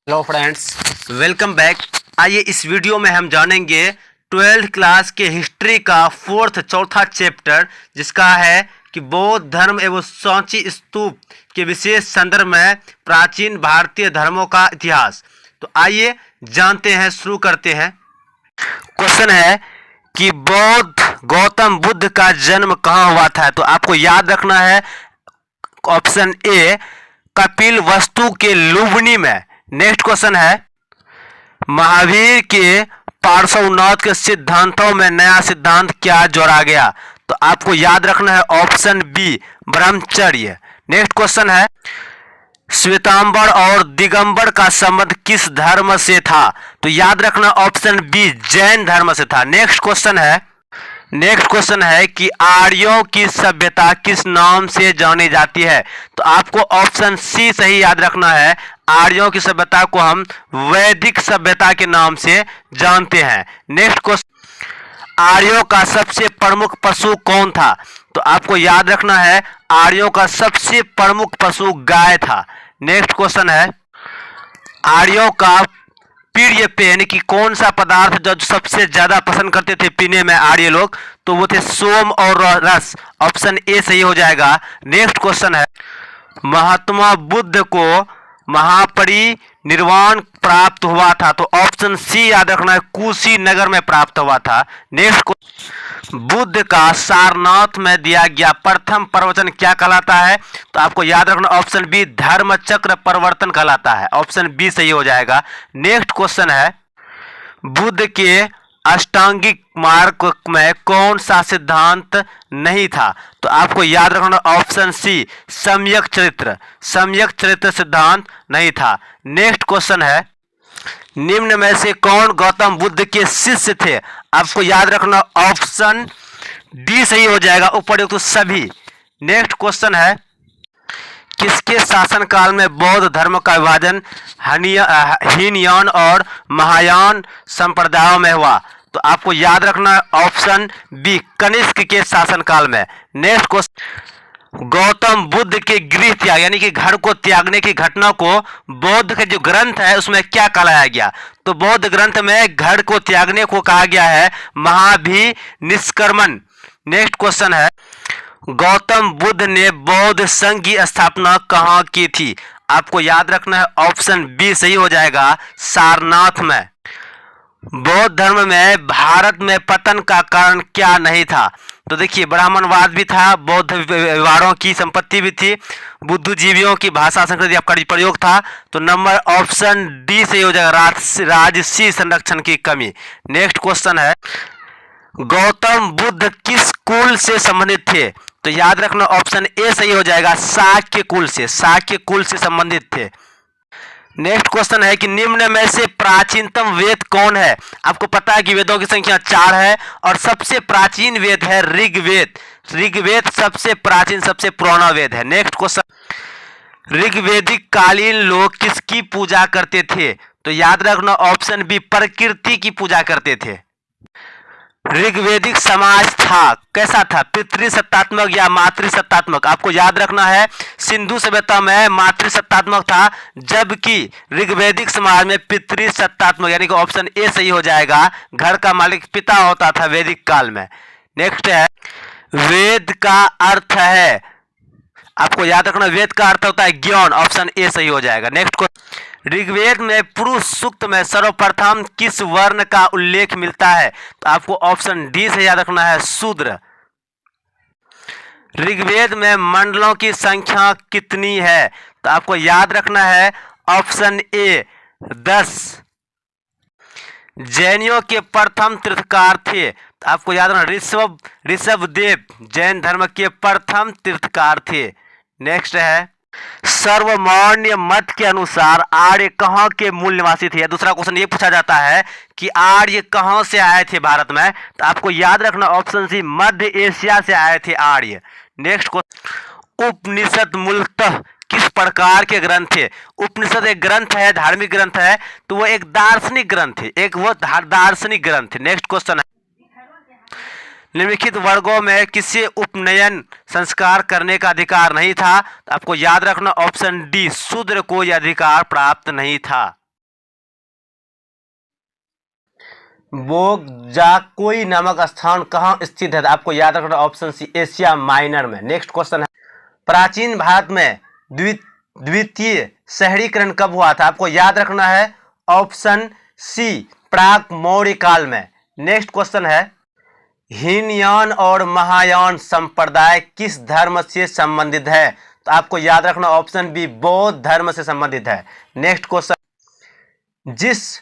Hello friends, welcome back. आइए इस video में हम जानेंगे 12th क्लास के हिस्ट्री का चौथा चैप्टर, जिसका है कि बौद्ध धर्म एवं सांची स्तूप के विशेष संदर्भ में प्राचीन भारतीय धर्मों का इतिहास। तो आइए जानते हैं, शुरू करते हैं। क्वेश्चन है कि गौतम बुद्ध का जन्म कहाँ हुआ था। तो आपको याद रखना है ऑप्शन ए, कपिल वस्तु के लुम्बिनी में। नेक्स्ट क्वेश्चन है, महावीर के पार्श्वनाथ के सिद्धांतों में नया सिद्धांत क्या जोड़ा गया। तो आपको याद रखना है ऑप्शन बी, ब्रह्मचर्य। नेक्स्ट क्वेश्चन है, श्वेतांबर और दिगंबर का संबंध किस धर्म से था। तो याद रखना ऑप्शन बी, जैन धर्म से था। नेक्स्ट क्वेश्चन है कि आर्यों की सभ्यता किस नाम से जानी जाती है। तो आपको ऑप्शन सी सही याद रखना है, आर्यों की सभ्यता को हम वैदिक सभ्यता के नाम से जानते हैं। नेक्स्ट क्वेश्चन, आर्यों का सबसे प्रमुख पशु कौन था। तो आपको याद रखना है आर्यों का सबसे प्रमुख पशु गाय था। नेक्स्ट क्वेश्चन है, आर्यों का प्रिय पेय यानी कि कौन सा पदार्थ जो सबसे ज्यादा पसंद करते थे पीने में आर्य लोग, तो वो थे सोम और रस। ऑप्शन ए सही हो जाएगा। नेक्स्ट क्वेश्चन है, महात्मा बुद्ध को महापरिनिर्वाण प्राप्त हुआ था। तो ऑप्शन सी याद रखना है, कुशीनगर में प्राप्त हुआ था। नेक्स्ट, बुद्ध का सारनाथ में दिया गया प्रथम प्रवचन क्या कहलाता है। तो आपको याद रखना ऑप्शन बी, धर्म चक्र प्रवर्तन कहलाता है। ऑप्शन बी सही हो जाएगा। नेक्स्ट क्वेश्चन है, बुद्ध के अष्टांगिक मार्ग में कौन सा सिद्धांत नहीं था। तो आपको याद रखना ऑप्शन सी, सम्यक चरित्र सिद्धांत नहीं था। नेक्स्ट क्वेश्चन है, निम्न में से कौन गौतम बुद्ध के शिष्य थे। आपको याद रखना ऑप्शन डी सही हो जाएगा, उपयुक्त तो सभी। नेक्स्ट क्वेश्चन है, किसके शासनकाल में बौद्ध धर्म का विभाजन हीनयान और महायान संप्रदायों में हुआ। तो आपको याद रखना ऑप्शन बी, कनिष्क के शासनकाल में। नेक्स्ट क्वेश्चन, गौतम बुद्ध के गृह त्याग यानी कि घर को त्यागने की घटना को बौद्ध के जो ग्रंथ है उसमें क्या कहलाया गया। तो बौद्ध ग्रंथ में घर को त्यागने को कहा गया है महाभिनिष्क्रमण। नेक्स्ट क्वेश्चन है, गौतम बुद्ध ने बौद्ध संघ की स्थापना कहाँ की थी। आपको याद रखना है ऑप्शन बी सही हो जाएगा, सारनाथ में। बौद्ध धर्म में भारत में पतन का कारण क्या नहीं था। तो देखिए, ब्राह्मणवाद भी था, बौद्ध विहारों की संपत्ति भी थी, बुद्धिजीवियों की भाषा संस्कृति का प्रयोग था। तो नंबर ऑप्शन डी से हो जाएगा, राजसी संरक्षण की कमी। नेक्स्ट क्वेश्चन है, गौतम बुद्ध किस कुल से संबंधित थे। तो याद रखना ऑप्शन ए सही हो जाएगा, शाक्य कुल से संबंधित थे। नेक्स्ट क्वेश्चन है कि निम्न में से प्राचीनतम वेद कौन है। आपको पता है कि वेदों की संख्या 4 है और सबसे प्राचीन वेद है ऋग्वेद सबसे प्राचीन सबसे पुराना वेद है। नेक्स्ट क्वेश्चन, ऋग्वेदिक कालीन लोग किसकी पूजा करते थे। तो याद रखना ऑप्शन बी, प्रकृति की पूजा करते थे। ऋग्वेदिक समाज कैसा था, पितृसत्तात्मक या मातृसत्तात्मक। आपको याद रखना है सिंधु सभ्यता में मातृसत्तात्मक था, जबकि ऋग्वेदिक समाज में पितृसत्तात्मक, यानी कि ऑप्शन ए सही हो जाएगा, घर का मालिक पिता होता था वैदिक काल में। नेक्स्ट है, वेद का अर्थ है। आपको याद रखना वेद का अर्थ होता है ज्ञान। ऑप्शन ए सही हो जाएगा। नेक्स्ट क्वेश्चन, ऋग्वेद में पुरुष सूक्त में सर्वप्रथम किस वर्ण का उल्लेख मिलता है। तो आपको ऑप्शन डी से याद रखना है, शूद्र। ऋग्वेद में मंडलों की संख्या कितनी है। तो आपको याद रखना है ऑप्शन ए, 10। जैनियों के प्रथम तीर्थकार थे। तो आपको याद रखना ऋषभदेव जैन धर्म के प्रथम तीर्थकार थे। नेक्स्ट है, सर्वमान्य मत के अनुसार आर्य कहाँ के मूल निवासी थे। दूसरा क्वेश्चन ये पूछा जाता है कि आर्य कहाँ से आए थे भारत में। तो आपको याद रखना ऑप्शन सी, मध्य एशिया से आए थे आर्य। नेक्स्ट क्वेश्चन, उपनिषद मूलतः किस प्रकार के ग्रंथ थे। उपनिषद एक ग्रंथ है, धार्मिक ग्रंथ है, तो वो एक दार्शनिक ग्रंथ है, नेक्स्ट क्वेश्चन है, निम्नलिखित वर्गों में किसी उपनयन संस्कार करने का अधिकार नहीं था। तो आपको याद रखना ऑप्शन डी, शूद्र को यह अधिकार प्राप्त नहीं था। बोगजाकोई नामक स्थान कहाँ स्थित है? तो आपको याद रखना ऑप्शन सी एशिया माइनर में। नेक्स्ट क्वेश्चन है, प्राचीन भारत में द्वितीय शहरीकरण कब हुआ था? आपको याद रखना है ऑप्शन सी प्राक मौर्य काल में। नेक्स्ट क्वेश्चन है, हीनयान और महायान संप्रदाय किस धर्म से संबंधित है? तो आपको याद रखना ऑप्शन बी बौद्ध धर्म से संबंधित है। नेक्स्ट क्वेश्चन, जिस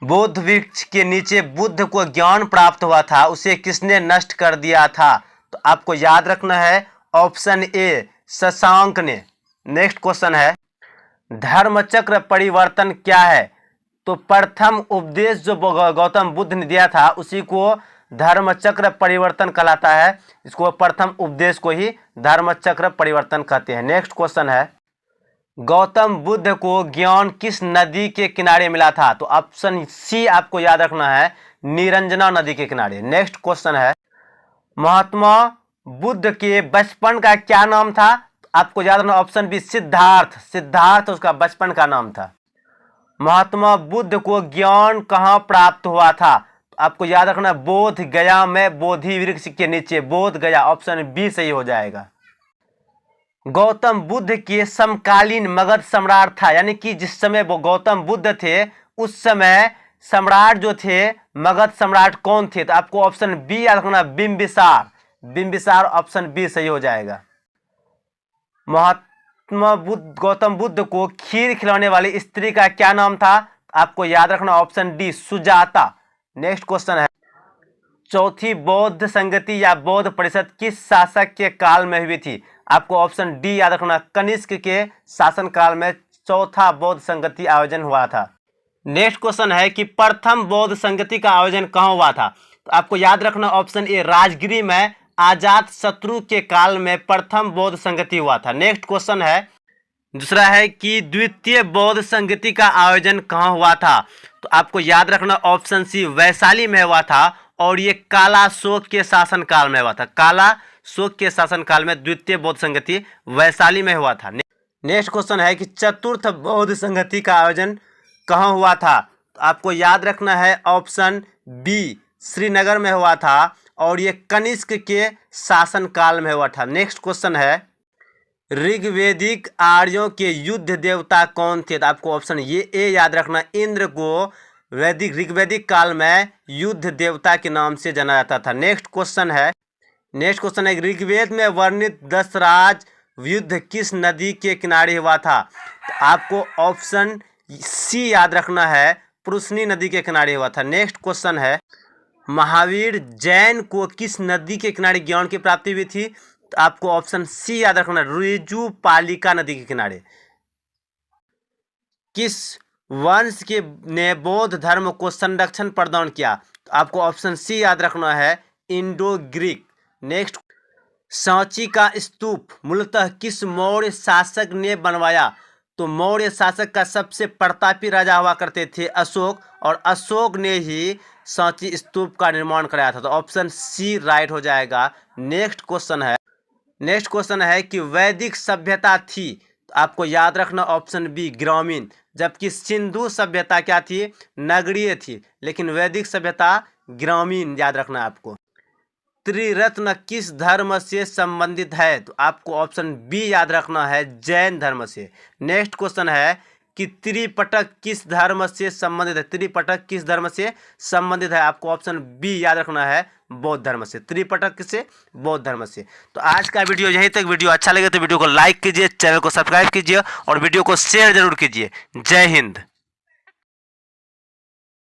बोध वृक्ष के नीचे बुद्ध को ज्ञान प्राप्त हुआ था उसे किसने नष्ट कर दिया था? तो आपको याद रखना है ऑप्शन ए शशांक ने। नेक्स्ट क्वेश्चन है, धर्मचक्र परिवर्तन क्या है? तो प्रथम उपदेश जो गौतम बुद्ध ने दिया था उसी को धर्मचक्र परिवर्तन कहलाता है। इसको प्रथम उपदेश को ही धर्मचक्र परिवर्तन कहते हैं। नेक्स्ट क्वेश्चन है, गौतम बुद्ध को ज्ञान किस नदी के किनारे मिला था? तो ऑप्शन सी आपको याद रखना है निरंजना नदी के किनारे। नेक्स्ट क्वेश्चन है, महात्मा बुद्ध के बचपन का क्या नाम था? आपको याद रखना ऑप्शन बी सिद्धार्थ। सिद्धार्थ उसका बचपन का नाम था। महात्मा बुद्ध को ज्ञान कहाँ प्राप्त हुआ था? आपको याद रखना बोध गया में बोधि वृक्ष के नीचे। बोध गया ऑप्शन बी सही हो जाएगा। गौतम बुद्ध के समकालीन मगध सम्राट था, यानी कि जिस समय वो गौतम बुद्ध थे उस समय सम्राट जो थे मगध सम्राट कौन थे? तो आपको ऑप्शन बी याद रखना बिंबिसार। बिंबिसार ऑप्शन बी सही हो जाएगा। महात्मा बुद्ध गौतम बुद्ध को खीर खिलाने वाली स्त्री का क्या नाम था? आपको याद रखना option D Sujata. Next question है, चौथी बौद्ध संगति या बौद्ध परिषद किस शासक के काल में हुई थी? आपको ऑप्शन डी याद रखना कनिष्क के शासनकाल में चौथा बौद्ध संगति आयोजन हुआ था। नेक्स्ट क्वेश्चन है कि प्रथम बौद्ध संगति का आयोजन कहाँ हुआ था? तो आपको याद रखना ऑप्शन ए राजगिरी में अजात शत्रु के काल में प्रथम बौद्ध संगति हुआ था। नेक्स्ट क्वेश्चन है, दूसरा है कि द्वितीय बौद्ध संगति का आयोजन कहाँ हुआ था? तो आपको याद रखना ऑप्शन सी वैशाली में हुआ था और ये कालाशोक के शासनकाल में हुआ था। कालाशोक के शासनकाल में द्वितीय बौद्ध संगति वैशाली में हुआ था। नेक्स्ट क्वेश्चन है कि चतुर्थ बौद्ध संगति का आयोजन कहाँ हुआ था? तो आपको याद रखना है ऑप्शन बी श्रीनगर में हुआ था और ये कनिष्क के शासनकाल में हुआ था। नेक्स्ट क्वेश्चन है, ऋग्वेदिक आर्यों के युद्ध देवता कौन थे? तो आपको ऑप्शन ये ए याद रखना इंद्र को ऋग्वेदिक काल में युद्ध देवता के नाम से जाना जाता था। नेक्स्ट क्वेश्चन है ऋग्वेद में वर्णित 10 राज युद्ध किस नदी के किनारे हुआ था? तो आपको ऑप्शन सी याद रखना है पुरुषनी नदी के किनारे हुआ था। नेक्स्ट क्वेश्चन है, महावीर जैन को किस नदी के किनारे ज्ञान की प्राप्ति हुई थी? तो आपको ऑप्शन सी याद रखना ऋजुपालिका नदी के किनारे। किस वंश के ने बौद्ध धर्म को संरक्षण प्रदान किया? तो आपको ऑप्शन सी याद रखना है इंडो ग्रीक। नेक्स्ट, सांची का स्तूप मूलतः किस मौर्य शासक ने बनवाया? तो मौर्य शासक का सबसे प्रतापी राजा हुआ करते थे अशोक, और अशोक ने ही सांची स्तूप का निर्माण कराया था। तो ऑप्शन सी राइट हो जाएगा। नेक्स्ट क्वेश्चन है कि वैदिक सभ्यता थी, तो आपको याद रखना ऑप्शन बी ग्रामीण, जबकि सिंधु सभ्यता क्या थी? नगरीय थी, लेकिन वैदिक सभ्यता ग्रामीण याद रखना आपको। त्रिरत्न किस धर्म से संबंधित है? तो आपको ऑप्शन बी याद रखना है जैन धर्म से। नेक्स्ट क्वेश्चन है कि त्रिपिटक किस धर्म से संबंधित है? त्रिपिटक किस धर्म से संबंधित है? आपको ऑप्शन बी याद रखना है बौद्ध धर्म से। त्रिपिटक से बौद्ध धर्म से। तो आज का वीडियो यहीं तक। वीडियो अच्छा लगे तो वीडियो को लाइक कीजिए, चैनल को सब्सक्राइब कीजिए और वीडियो को शेयर जरूर कीजिए। जय हिंद।